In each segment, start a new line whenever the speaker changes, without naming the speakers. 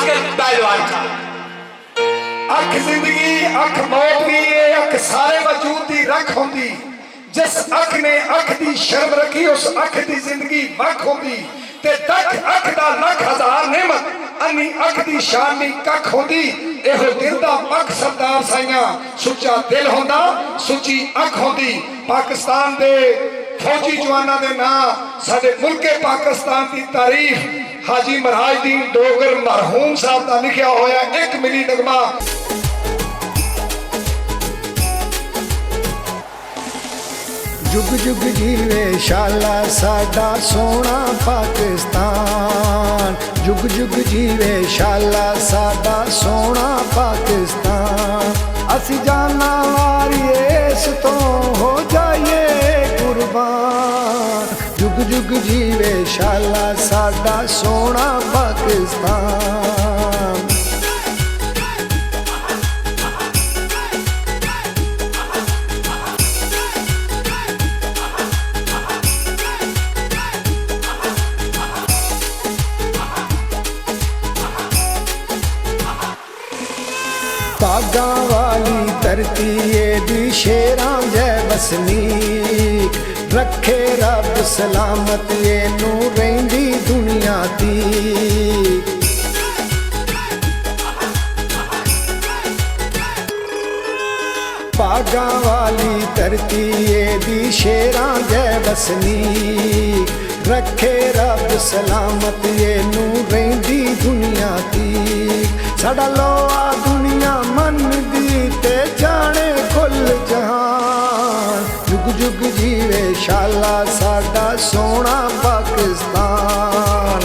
के पहलवान था। अख जिंदगी अख मौत भी है, अख सारे वजूद की रख होंदी। जिस अख ने अख की शर्म रखी उस अख की जिंदगी वख होंदी। ते तक अख दा लख हजार नेमत अन्नी अख की शान नी कख होंदी। एहो दिल दा पख सरदार साइयां सुच्चा दिल होंदा, सुची अख होंदी। पाकिस्तान दे फौजी जवानों के नाम साडे मुल्के पाकिस्तान की तारीफ हाजी महाराजदीन डोगर मरहूम साहब का लिखा होया एक मिली नगमा।
जुग जुग जीवे शाला साडा सोना पाकिस्तान। जुग जुग जीवे शाला साडा सोना पाकिस्तान। असी जाना वारिए इस तो हो जाइए कुर्बान। जुग जुग जीवे शाला साडा सोना पाकिस्तान। बागा वाली धरती दी शेरां जै वसनीक। रखे रब सलामत एनू रहिंदी दुनिया दी। बागा वाली धरती दी शेरां जै वसनीक। रखे रब सलामत एनू रहिंदी दुनिया दी। साडा लोआ दुनिया मन दी ते जाने कुल जहान। जुग जुग जीवे शाला साडा सोना पाकिस्तान।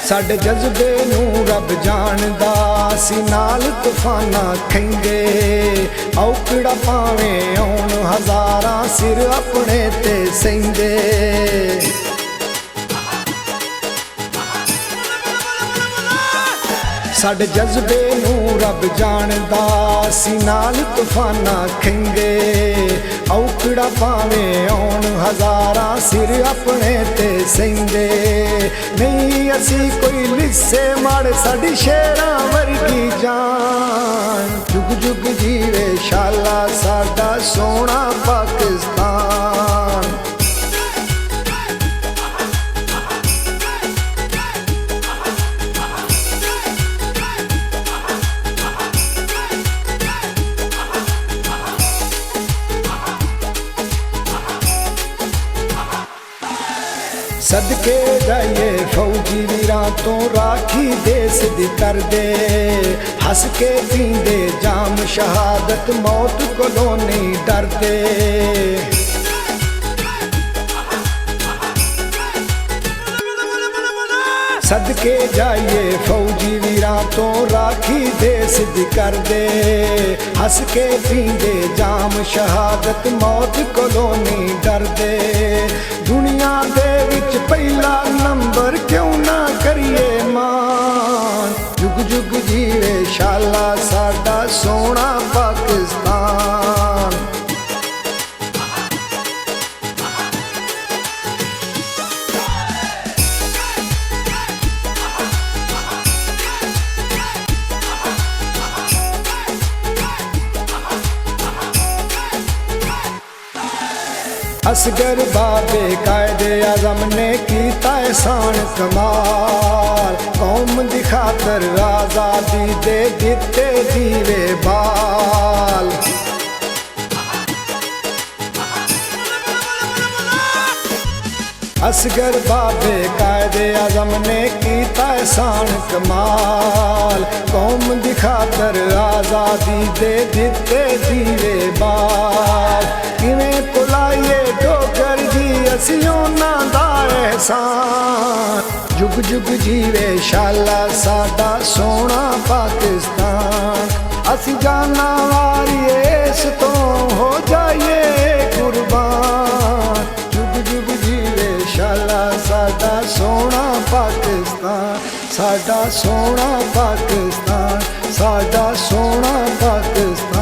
साडे जज्बे नू रब जानदा, असी नाल तूफाना खैंगे। औकड़ा पावे आउण हजारां सिर अपने ते सहिंदे। साडे जज्बे नू रब जानदा, असी नाल तूफाना खैंगे। औकड़ा पावे आउण हजारां सिर अपने ते सहिंदे। नहीं असी कोई लिस्से माड़ साडी शेरां वर्गी जान। जुग जुग जीवे शाला साडा सोना पाकिस्तान। सदके जाइए फौजी वीरां तो राखी देश दी कर दे। हस के पींदे जाम शहादत मौत कोलों नहीं डरदे। सदके जाइए फौजी वीरां तो राखी देश दी कर दे। हस के पींदे जाम शहादत मौत कोलों नहीं डरदे। दुनिया दे विच पहला नंबर क्यों ना करिए मान। जुग जुग जीवे शाला साडा सोना पाकिस्तान। असगर बाबे कायदे आजम ने कीता एहसान कमाल। कौम दी खातर आजादी दे दिते दीवे बाल। असगर बाबे कायदे आजम ने कीता एहसान कमाल। कौम दी खातर आजादी दे दिते दीवे बाल। किवें भुलाइए डोगर जी असी उन्हां दा एहसान। जुग जुग जीवे शाला साडा सोना पाकिस्तान। असी जाना वारिए इस तो हो जाइए कुर्बान। जुग जुग जीवे शाला साडा सोना पाकिस्तान। ਸਾਡਾ ਸੋਹਣਾ ਪਾਕਿਸਤਾਨ, ਸਾਡਾ ਸੋਹਣਾ ਪਾਕਿਸਤਾਨ।